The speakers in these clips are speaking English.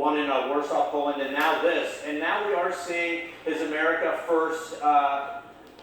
one in Warsaw, Poland, and now this. And now we are seeing his America First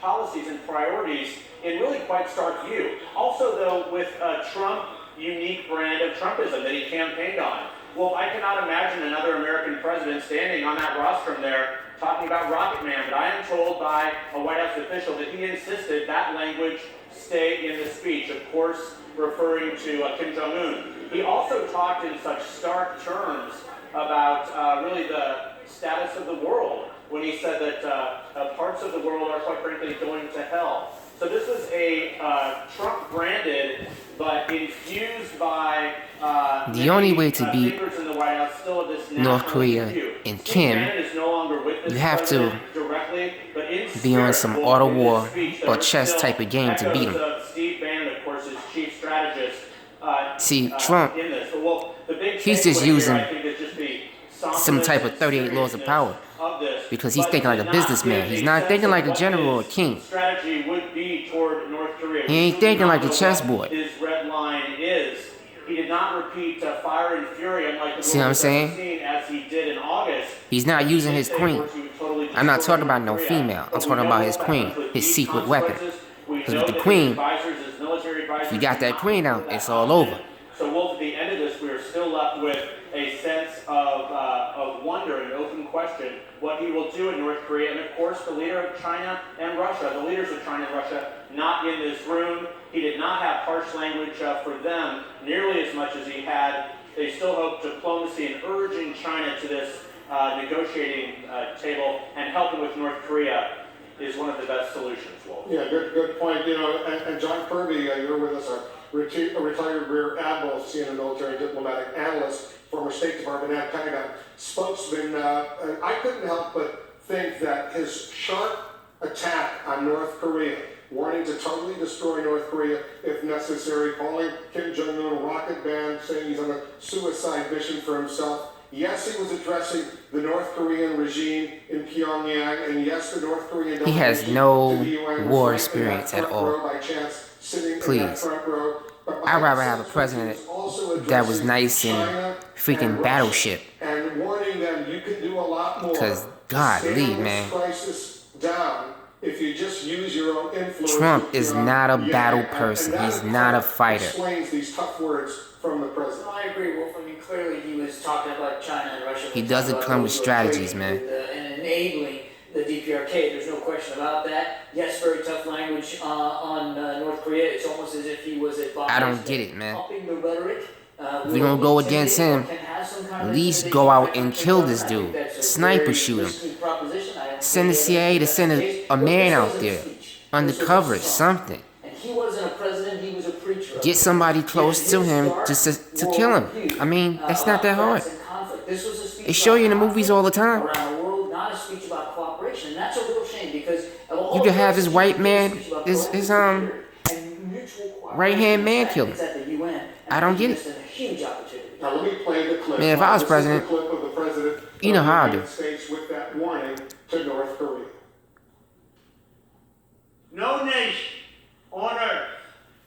policies and priorities in really quite stark view. Also, though, with Trump unique brand of Trumpism that he campaigned on. Well, I cannot imagine another American president standing on that rostrum there talking about Rocket Man, but I am told by a White House official that he insisted that language stay in the speech, of course referring to Kim Jong-un. He also talked in such stark terms about really the status of the world when he said that parts of the world are quite frankly going to hell. So this was a Trump-branded but infused by the only way to beat North Korea and Kim, you have to be on some auto war or chess type of game to beat him. See, Trump, he's just using some type of 38 laws of power because he's thinking like a businessman. He's not thinking like a general or king. He ain't thinking like a chessboard. His red line is he did not repeat fire and fury unlike the See what I'm saying? As he did in August. He's not using his queen. I'm not talking about no female. I'm talking about his queen, his secret weapon. Because with the queen, if you got that queen out, it's all over. So, Wolf, at the end of this, we are still left with a sense of wonder and open question what he will do in North Korea. And, of course, the leader of China and Russia, the leaders of China and Russia, not in this room. He did not have harsh language for them nearly as much as he had. They still hope diplomacy and urging China to this negotiating table and helping with North Korea is one of the best solutions, Wolf. Yeah, good point. You know, and John Kirby, you're with us, a retired Rear Admiral, senior military diplomatic analyst, former State Department and Pentagon spokesman. I couldn't help but think that his sharp attack on North Korea, warning to totally destroy North Korea if necessary, calling Kim Jong-un a rocket man, saying he's on a suicide mission for himself. Yes, he was addressing the North Korean regime in Pyongyang, and yes, the North Korean he has no war experience at all. Please. I'd rather have a president that was nice in freaking Battleship. And warning them you can do a lot more. Because, golly, man. If you just use your own influence. Trump is not a battle person. He's not a fighter. Explains these tough words from the president. I agree, Wolf. I mean, clearly he was talking about China and Russia. He doesn't come with strategies, man. And enabling the DPRK. There's no question about that. Yes, very tough language on North Korea. It's almost as if he was advised. I don't get it, man. Upping the rhetoric. If we're gonna go against him, at least go out and kill this dude. Sniper shoot him. Send the CIA to send a man out there. Undercover, something. He wasn't a president, he was a preacher. Get somebody close to him just to kill him. I mean, that's not that hard. They show you in the movies all the time. You could have this white man, his right-hand man kill him. I don't get it. Now let me play the clip. Man, if I was president, you know how I do. With that warning to North Korea. No nation on earth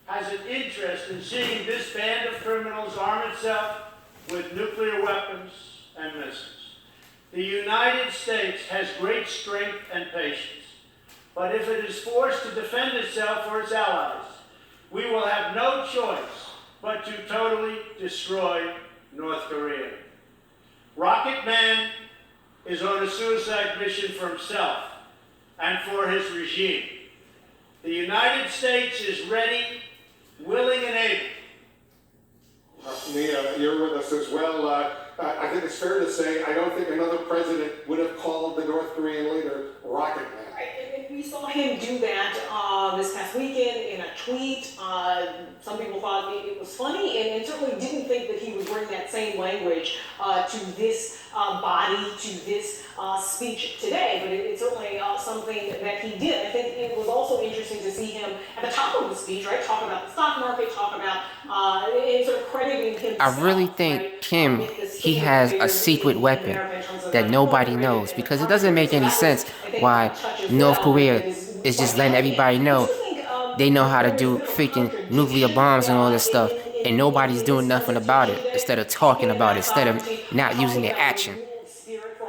has an interest in seeing this band of criminals arm itself with nuclear weapons and missiles. The United States has great strength and patience, but if it is forced to defend itself or its allies, we will have no choice but to totally destroy North Korea. Rocket Man is on a suicide mission for himself and for his regime. The United States is ready, willing, and able. Nia, you're with us as well. I think it's fair to say I don't think another president would have called the North Korean leader Rocket Man. And we saw him do that this past weekend in a tweet. Some people thought it was funny and certainly didn't think that he would bring that same language to this body, to this speech today. But it's certainly something that he did. I think it was also interesting to see him at the top of the speech, right? Talk about the stock market, talk about and sort of crediting himself. I really think Kim, he has a secret weapon that nobody knows, because it doesn't make any sense why North Korea is just letting everybody know they know how to do freaking nuclear bombs and all this stuff, and nobody's doing nothing about it. Instead of talking about it, instead of not using their action.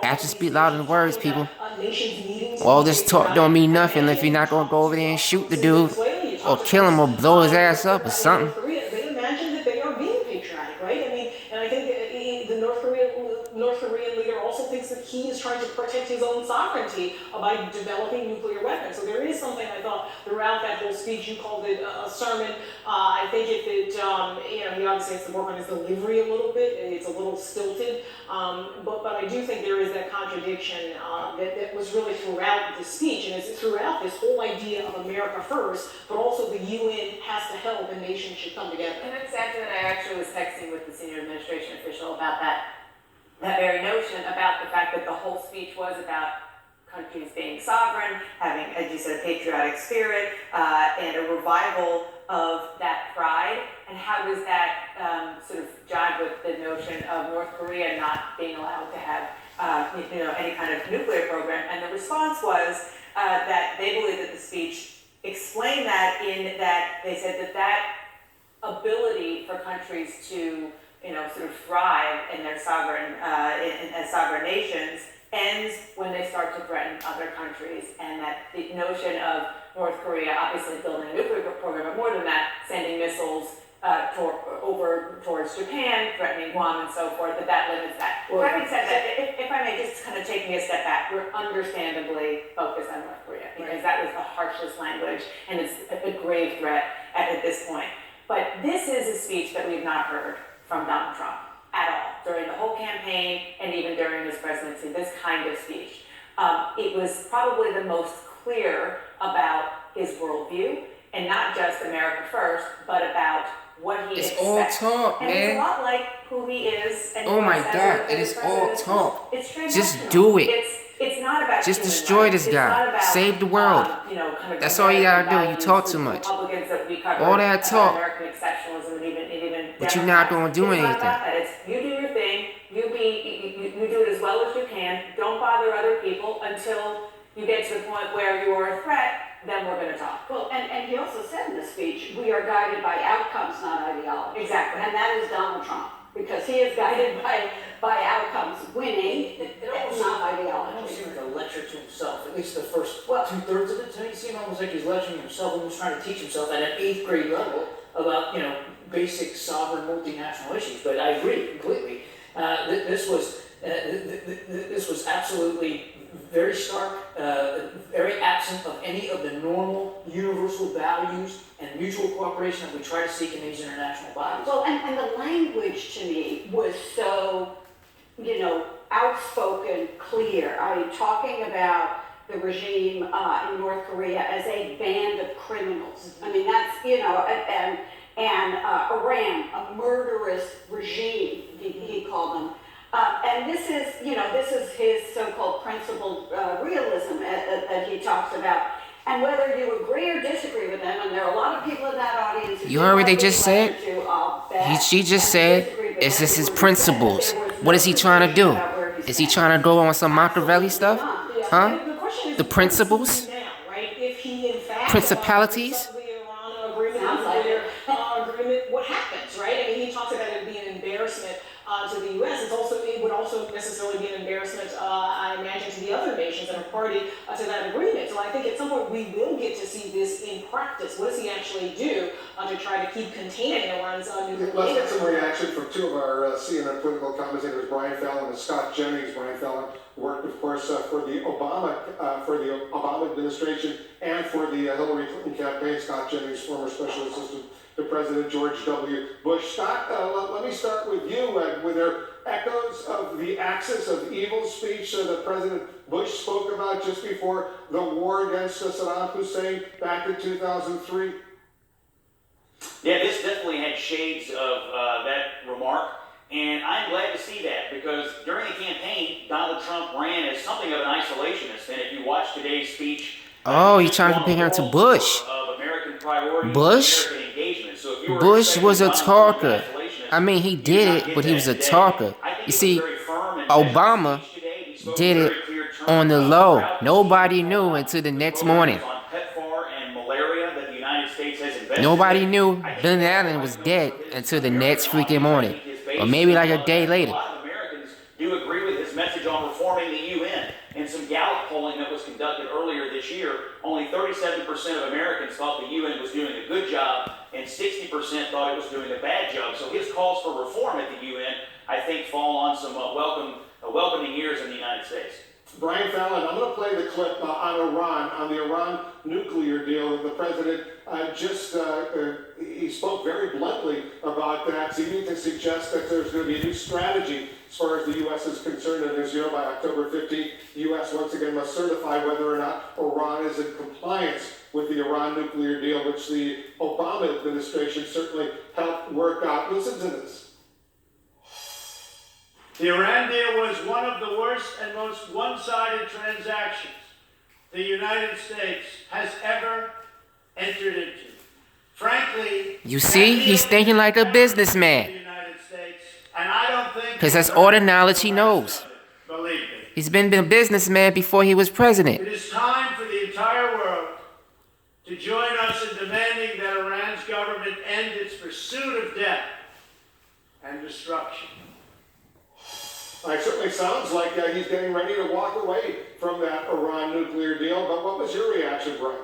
Actions speak louder than words, people. All this talk don't mean nothing if you're not gonna go over there and shoot the dude, or kill him, or blow his ass up, or something. They imagine that they are being patriotic, right? I mean, and I think the North Korean leader also thinks that he is trying to protect his own sovereignty by developing nuclear weapons. So there is something I thought throughout that whole speech. You called it a sermon. I think he obviously has to work on his delivery a little bit. It's a little stilted, but I do think there is that contradiction that was really throughout the speech, and it's throughout this whole idea of America first, but also the UN has to help and nations should come together. And exactly what I actually was texting with the senior administration official about that very notion, about the fact that the whole speech was about countries being sovereign, having, as you said, a patriotic spirit, and a revival of that pride. And how does that sort of jive with the notion of North Korea not being allowed to have any kind of nuclear program? And the response was that they believe that the speech explained that, in that they said that ability for countries to sort of thrive in their sovereign, as sovereign nations, ends when they start to threaten other countries, and that the notion of North Korea obviously building a nuclear program, but more than that, sending missiles over towards Japan, threatening Guam, and so forth, that limits that. Well, having said that, if I may just kind of take me a step back, we're understandably focused on North Korea, because that was the harshest language, and it's a grave threat at this point. But this is a speech that we've not heard from Donald Trump at all during the whole campaign, and even during his presidency, this kind of speech. It was probably the most clear about his worldview, and not just America first, but about what he expects. It's all talk, and man. It's a lot like who he is. And Oh my God, it is all talk. Just do it. It's not about just human destroy rights. this It's guy. not about, Save the world. Kind of That's all you gotta do. You American talk values too with much. Republicans that we cover, All that talk. American exceptionalism, and even But you're not Democrats. gonna do It's not anything. about that. It's you do your thing. You do it as well as you can. Don't bother other people until you get to the point where you are a threat. Then we're going to talk. Well, and he also said in the speech, we are guided by outcomes, not ideology. Exactly. And that is Donald Trump, because he is guided by outcomes, winning, not It almost ideology. seemed like a lecture to himself, at least the first Well- 2/3 of it. To me, it seemed almost like he's lecturing himself, almost trying to teach himself at an 8th grade level about, basic sovereign multinational issues. But I agree completely. This was absolutely very stark, very absent of any of the normal universal values and mutual cooperation that we try to seek in these international bodies. Well, and the language to me was so, outspoken, clear. I mean, talking about the regime in North Korea as a band of criminals. I mean, that's, and Iran, a murderous regime, he called them. And this is his so-called principled realism that he talks about. And whether you agree or disagree with them, and there are a lot of people in that audience who You heard what they just said? She just said it's just his principles. What is he trying to do? Is he trying to go on some Machiavelli stuff? Huh? The principles? Principalities? What happens, right? I mean, he talks about it being an embarrassment to the U.S. It would also necessarily be an embarrassment, I imagine, to the other nations that are party to that agreement. So I think at some point we will get to see this in practice. What does he actually do to try to keep containing Iran's nuclear? Let's get some reaction from two of our CNN political commentators, Brian Fallon and Scott Jennings. Brian Fallon worked, of course, for the Obama administration and for the Hillary Clinton campaign. Scott Jennings, former special assistant to President George W. Bush. Scott, let me start with you. Were there echoes of the axis of evil speech that President Bush spoke about just before the war against Saddam Hussein back in 2003? Yeah, this definitely had shades of that remark, and I'm glad to see that, because during the campaign, Donald Trump ran as something of an isolationist, and if you watch today's speech, Oh, you're trying to compare him to Bush. Of American priorities, Bush? American engagement. So if you were Bush was a expecting Donald talker. Trump to be isolationist, I mean, he you did not it, get but he that was a today. talker. I think You he see, was very firm and Obama measured today. He spoke did in it very clear terms on the about low. how Nobody knew until the next morning. on PEPFAR and malaria that the United States has invested Nobody knew Bin Laden was dead until the next freaking morning, or maybe like a day later. A lot of Americans do agree with his message on reforming the UN. In some Gallup polling that was conducted earlier this year, only 37% of Americans thought the UN was doing a good job, and 60% thought it was doing a bad job. So his calls for reform at the UN, I think, fall on some welcoming ears in the United States. Brian Fallon, I'm going to play the clip on the Iran nuclear deal. The president he spoke very bluntly about that, seeming to suggest that there's going to be a new strategy as far as the U.S. is concerned. And as you know, by October 15th, the U.S. once again must certify whether or not Iran is in compliance with the Iran nuclear deal, which the Obama administration certainly helped work out. Listen to this. The Iran deal was one of the worst and most one-sided transactions the United States has ever entered into. Frankly, You see, he's thinking like a businessman. the United States, and I don't think Because that's all the knowledge he knows. Believe me. He's been a businessman before he was president. It is time for the entire world to join us in demanding that Iran's government end its pursuit of death and destruction. It certainly sounds like he's getting ready to walk away from that Iran nuclear deal. But what was your reaction, Brian?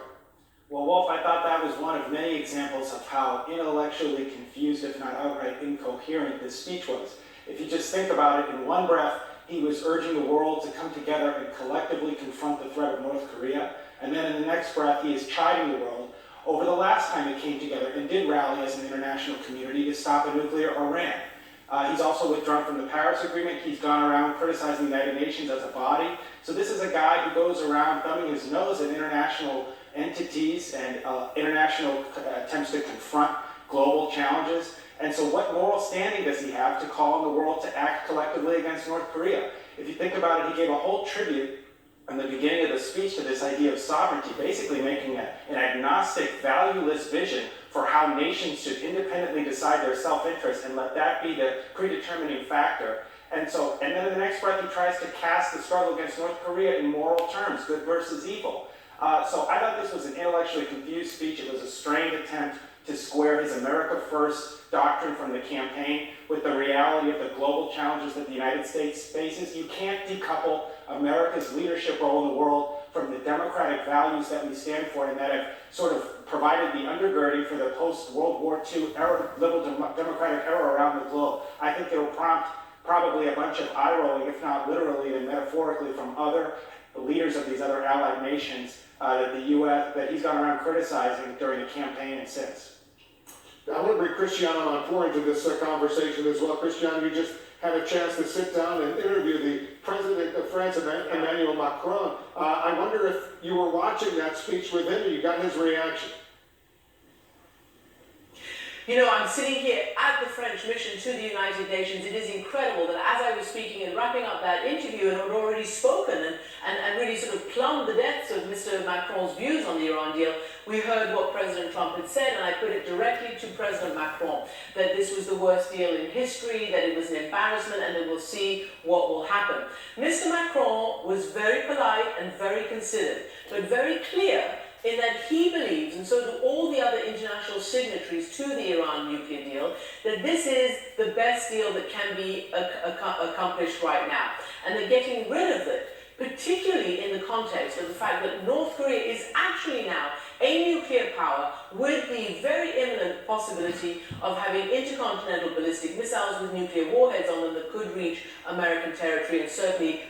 Well, Wolf, I thought that was one of many examples of how intellectually confused, if not outright incoherent, this speech was. If you just think about it, in one breath, he was urging the world to come together and collectively confront the threat of North Korea. And then in the next breath, he is chiding the world over the last time it came together and did rally as an international community to stop a nuclear Iran. He's also withdrawn from the Paris Agreement. He's gone around criticizing the United Nations as a body. So this is a guy who goes around thumbing his nose at international entities and international attempts to confront global challenges. And so what moral standing does he have to call on the world to act collectively against North Korea? If you think about it, he gave a whole tribute in the beginning of the speech to this idea of sovereignty, basically making an agnostic, valueless vision for how nations should independently decide their self-interest and let that be the predetermining factor. And then in the next breath, he tries to cast the struggle against North Korea in moral terms, good versus evil. So I thought this was an intellectually confused speech. It was a strained attempt to square his America First doctrine from the campaign with the reality of the global challenges that the United States faces. You can't decouple America's leadership role in the world from the democratic values that we stand for and that have sort of provided the undergirding for the post-World War II era, liberal democratic era around the globe. I think it'll prompt probably a bunch of eye-rolling, if not literally and metaphorically, from other leaders of these other allied nations that the U.S., that he's gone around criticizing during the campaign and since. I want to bring Cristiano Amanpour into this conversation as well. Cristiano, you just had a chance to sit down and interview the President of France, Emmanuel Macron. I wonder if you were watching that speech with him and you got his reaction. You know, I'm sitting here at the French mission to the United Nations. It is incredible that as I was speaking and wrapping up that interview and had already spoken and really sort of plumbed the depths of Mr. Macron's views on the Iran deal, we heard what President Trump had said, and I put it directly to President Macron, that this was the worst deal in history, that it was an embarrassment, and that we'll see what will happen. Mr. Macron was very polite and very considered, but very clear in that he believes, and so do all the other international signatories to the Iran nuclear deal, that this is the best deal that can be accomplished right now. And that getting rid of it, particularly in the context of the fact that North Korea is actually now a nuclear power with the very imminent possibility of having intercontinental ballistic missiles with nuclear warheads on them that could reach American territory and certainly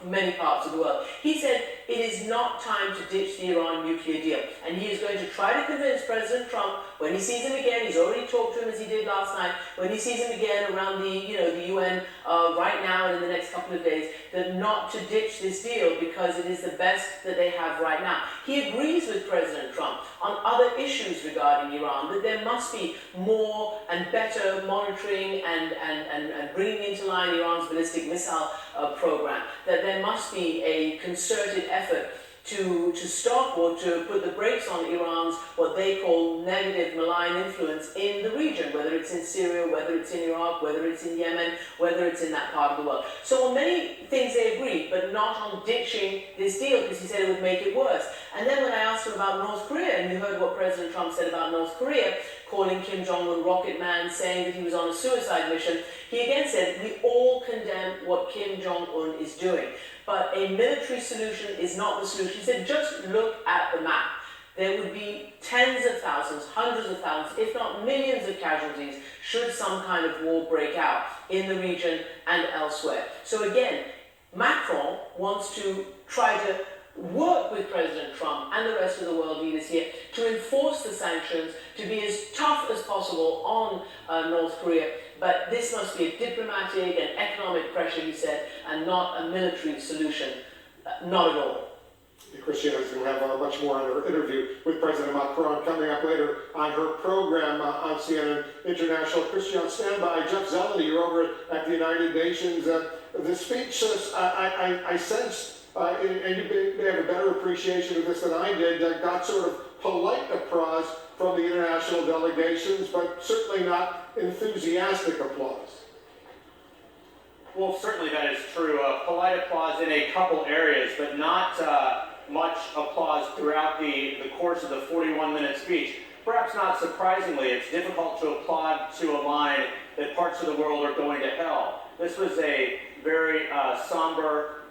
many parts of the world. He said it is not time to ditch the Iran nuclear deal, and he is going to try to convince President Trump when he sees him again. He's already talked to him as he did last night. When he sees him again around the UN right now and in the next couple of days, that not to ditch this deal because it is the best that they have right now. He agrees with President Trump on other issues regarding Iran, that there must be more and better monitoring and bringing into line Iran's ballistic missile program, that there must be a concerted effort to stop or to put the brakes on Iran's what they call negative malign influence in the region, whether it's in Syria, whether it's in Iraq, whether it's in Yemen, whether it's in that part of the world. So on many things they agreed, but not on ditching this deal, because he said it would make it worse. And then when I asked him about North Korea, and you heard what President Trump said about North Korea, calling Kim Jong-un Rocket Man, saying that he was on a suicide mission, he again said, we all condemn what Kim Jong-un is doing. But a military solution is not the solution. He said, just look at the map. There would be tens of thousands, hundreds of thousands, if not millions of casualties should some kind of war break out in the region and elsewhere. So again, Macron wants to try to work with President Trump and the rest of the world leaders here to enforce the sanctions, to be as tough as possible on North Korea. But this must be a diplomatic and economic pressure, he said, and not a military solution. Not at all. Christiane is going to have much more on her interview with President Macron coming up later on her program on CNN International. Christiane, stand by. Jeff Zeleny, you're over at the United Nations. The speech, I sense, and you may have a better appreciation of this than I did, got sort of polite applause from the international delegations, but certainly not enthusiastic applause. Well, certainly that is true. Polite applause in a couple areas, but not much applause throughout the course of the 41-minute speech. Perhaps not surprisingly, it's difficult to applaud to a line that parts of the world are going to hell. This was a very somber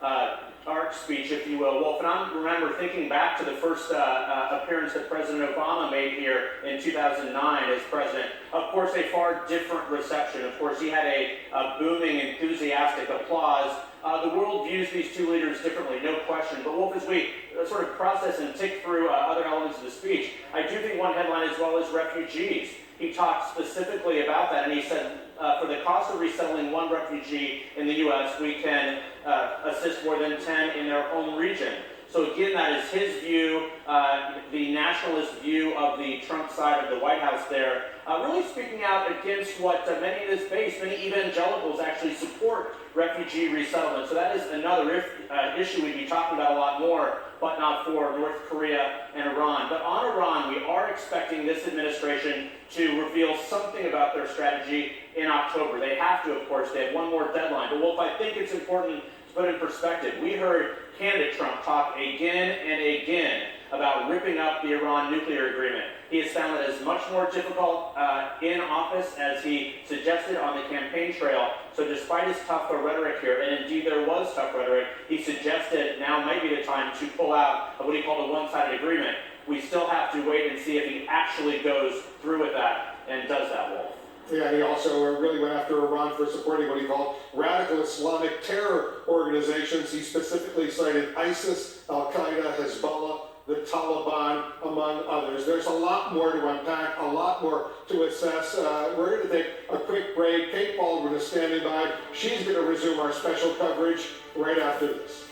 arc speech, if you will. Wolf, and I remember thinking back to the first appearance that President Obama made here in 2009 as president. Of course, a far different reception. Of course, he had a booming, enthusiastic applause. The world views these two leaders differently, no question. But Wolf, as we sort of process and tick through other elements of the speech, I do think one headline as well is refugees. He talked specifically about that, and he said, for the cost of resettling one refugee in the U.S., we can assist more than 10 in their home region. So again, that is his view, the nationalist view of the Trump side of the White House there, really speaking out against what many in this base, many evangelicals actually support refugee resettlement. So that is another issue we'd be talking about a lot more, but not for North Korea and Iran. But on Iran, we are expecting this administration to reveal something about their strategy in October. They have to, of course. They have one more deadline. But Wolf, I think it's important to put in perspective. We heard candidate Trump talk again and again about ripping up the Iran nuclear agreement. He has found that as much more difficult in office as he suggested on the campaign trail. So despite his tough rhetoric here, and indeed there was tough rhetoric, he suggested now might be the time to pull out of what he called a one-sided agreement. We still have to wait and see if he actually goes through with that and does that, Wolf. Yeah, and he also really went after Iran for supporting what he called radical Islamic terror organizations. He specifically cited ISIS, Al-Qaeda, Hezbollah, the Taliban, among others. There's a lot more to unpack, a lot more to assess. We're going to take a quick break. Kate Baldwin is standing by. She's going to resume our special coverage right after this.